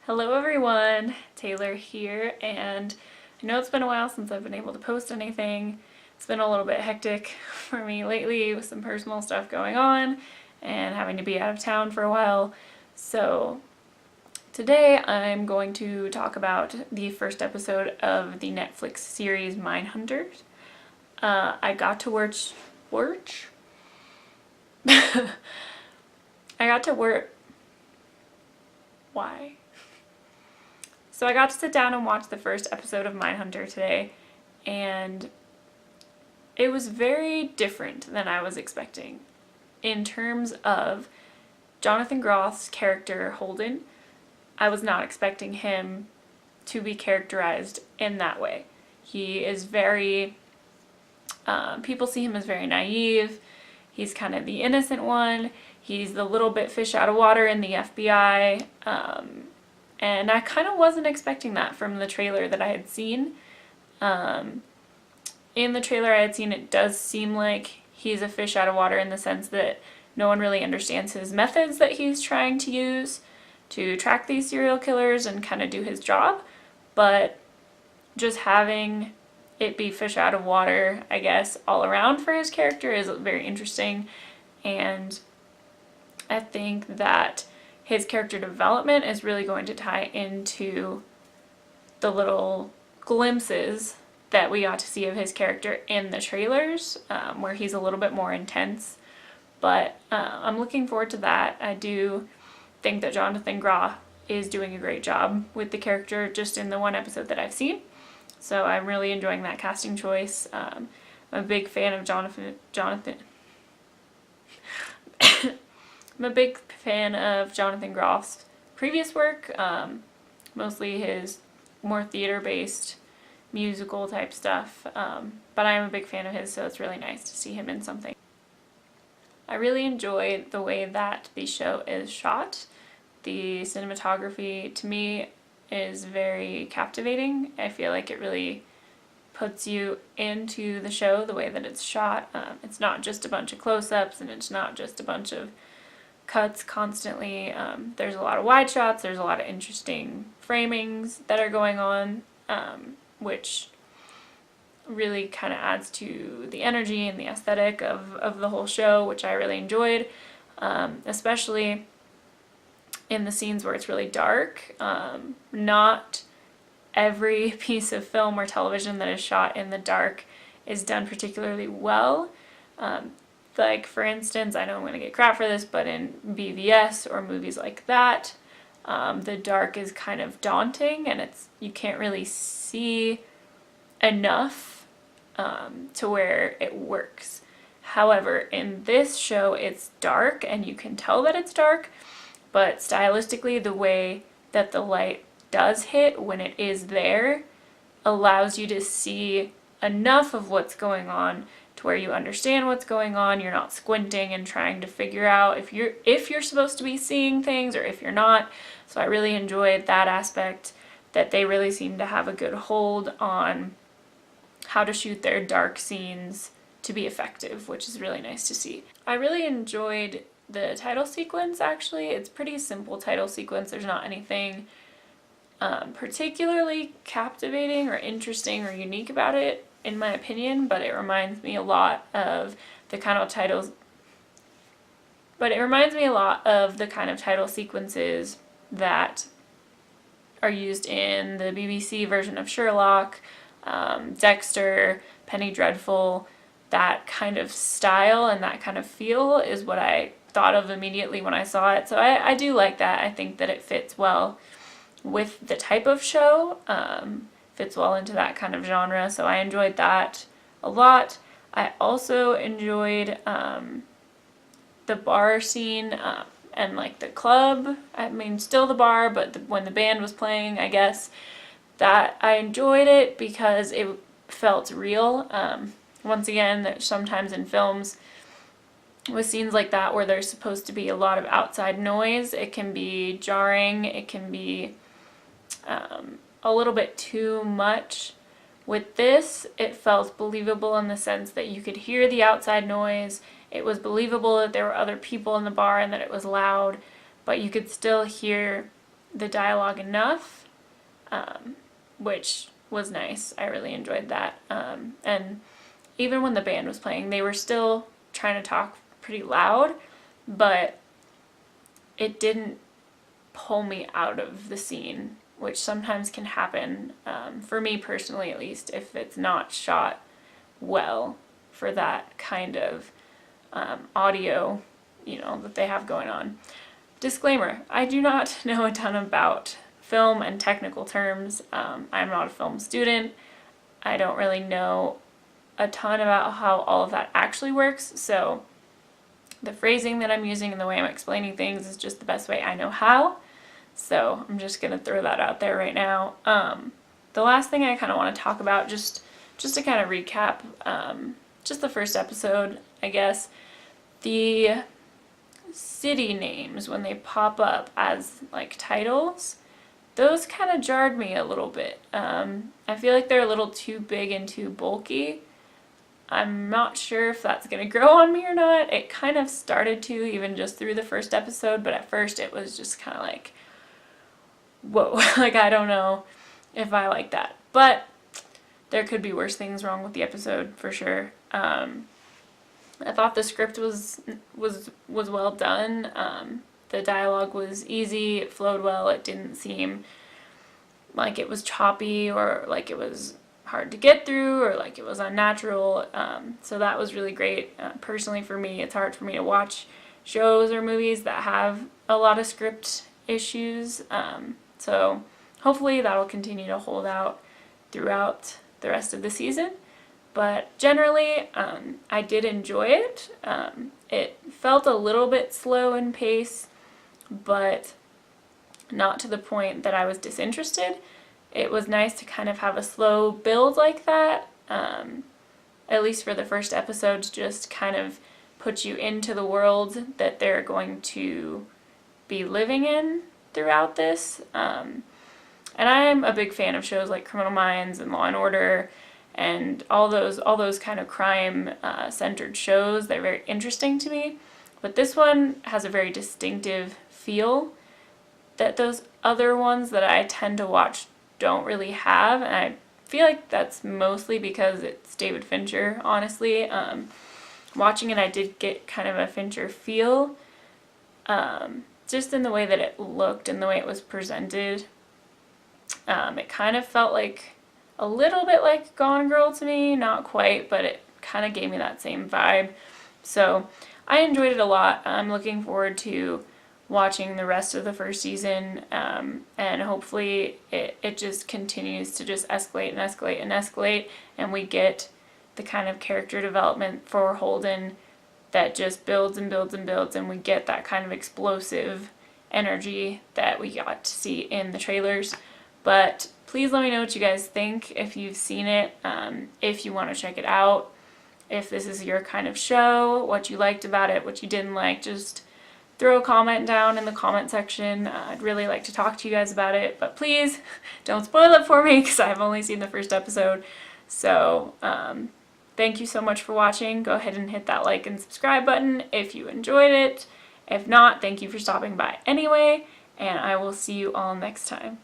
Hello everyone, Taylor here, and I know it's been a while since I've been able to post anything. It's been a little bit hectic for me lately with some personal stuff going on and having to be out of town for a while. So today I'm going to talk about the first episode of the Netflix series Mindhunter. I got to why? So I got to sit down and watch the first episode of Mindhunter today, and it was very different than I was expecting in terms of Jonathan Groff's character Holden. I was not expecting him to be characterized in that way. He is very, people see him as very naive. He's kind of the innocent one. He's the little bit fish out of water in the FBI. And I kind of wasn't expecting that from the trailer that I had seen. In the trailer I had seen, it does seem like he's a fish out of water in the sense that no one really understands his methods that he's trying to use to track these serial killers and kind of do his job. But just having it be fish out of water, I guess, all around for his character is very interesting. And I think that his character development is really going to tie into the little glimpses that we got to see of his character in the trailers, where he's a little bit more intense. But I'm looking forward to that. I do think that Jonathan Groff is doing a great job with the character just in the one episode that I've seen. So I'm really enjoying that casting choice. I'm a big fan of Jonathan. I'm a big fan of Jonathan Groff's previous work, mostly his more theater-based musical type stuff, but I am a big fan of his, so it's really nice to see him in something. I really enjoy the way that the show is shot. The cinematography, to me, is very captivating. I feel like it really puts you into the show, the way that it's shot. It's not just a bunch of close-ups, and it's not just a bunch of cuts constantly. There's a lot of wide shots, there's a lot of interesting framings that are going on, which really kind of adds to the energy and the aesthetic of the whole show, which I really enjoyed, especially in the scenes where it's really dark. Not every piece of film or television that is shot in the dark is done particularly well. Like, for instance, I know I'm going to get crap for this, but in BVS or movies like that, the dark is kind of daunting, and you can't really see enough to where it works. However, in this show, it's dark, and you can tell that it's dark, but stylistically, the way that the light does hit when it is there allows you to see enough of what's going on to where you understand what's going on. You're not squinting and trying to figure out if you're supposed to be seeing things or if you're not. So I really enjoyed that aspect, that they really seem to have a good hold on how to shoot their dark scenes to be effective, which is really nice to see. I really enjoyed the title sequence, actually. It's pretty simple title sequence. There's not anything particularly captivating or interesting or unique about it, in my opinion, but it reminds me a lot of the kind of title sequences that are used in the BBC version of Sherlock, Dexter, Penny Dreadful. That kind of style and that kind of feel is what I thought of immediately when I saw it. So I do like that. I think that it fits well with the type of show. Fits well into that kind of genre, so I enjoyed that a lot. I also enjoyed the bar scene and like the club. I mean, still the bar, but when the band was playing, I guess, that I enjoyed it because it felt real. Once again, sometimes in films with scenes like that where there's supposed to be a lot of outside noise, it can be jarring, it can be a little bit too much. With this, it felt believable in the sense that you could hear the outside noise. It was believable that there were other people in the bar and that it was loud, but you could still hear the dialogue enough, which was nice. I really enjoyed that. And even when the band was playing, they were still trying to talk pretty loud, but it didn't pull me out of the scene, which sometimes can happen, for me personally at least, if it's not shot well for that kind of audio, that they have going on. Disclaimer, I do not know a ton about film and technical terms. I'm not a film student. I don't really know a ton about how all of that actually works, so the phrasing that I'm using and the way I'm explaining things is just the best way I know how. So I'm just going to throw that out there right now. The last thing I kind of want to talk about, just to kind of recap, just the first episode, I guess, the city names, when they pop up as like titles, those kind of jarred me a little bit. I feel like they're a little too big and too bulky. I'm not sure if that's going to grow on me or not. It kind of started to, even just through the first episode, but at first it was just kind of like, whoa, like I don't know if I like that. But there could be worse things wrong with the episode for sure. I thought the script was well done. The dialogue was easy, it flowed well, it didn't seem like it was choppy or like it was hard to get through or like it was unnatural. So that was really great. Personally for me, it's hard for me to watch shows or movies that have a lot of script issues. So hopefully that'll continue to hold out throughout the rest of the season. But generally, I did enjoy it. It felt a little bit slow in pace, but not to the point that I was disinterested. It was nice to kind of have a slow build like that, at least for the first episode, to just kind of put you into the world that they're going to be living in throughout this. And I'm a big fan of shows like Criminal Minds and Law and Order and all those kind of crime centered shows. They're very interesting to me. But this one has a very distinctive feel that those other ones that I tend to watch don't really have, and I feel like that's mostly because it's David Fincher, honestly. Watching it, I did get kind of a Fincher feel, just in the way that it looked and the way it was presented. It kind of felt like a little bit like Gone Girl to me, not quite, but it kind of gave me that same vibe. So I enjoyed it a lot. I'm looking forward to watching the rest of the first season, and hopefully it just continues to just escalate and escalate and escalate, and we get the kind of character development for Holden that just builds and builds and builds, and we get that kind of explosive energy that we got to see in the trailers. But please let me know what you guys think, if you've seen it, if you want to check it out, if this is your kind of show, what you liked about it, what you didn't like. Just throw a comment down in the comment section. I'd really like to talk to you guys about it, but please don't spoil it for me because I've only seen the first episode. So thank you so much for watching. Go ahead and hit that like and subscribe button if you enjoyed it. If not, thank you for stopping by anyway, and I will see you all next time.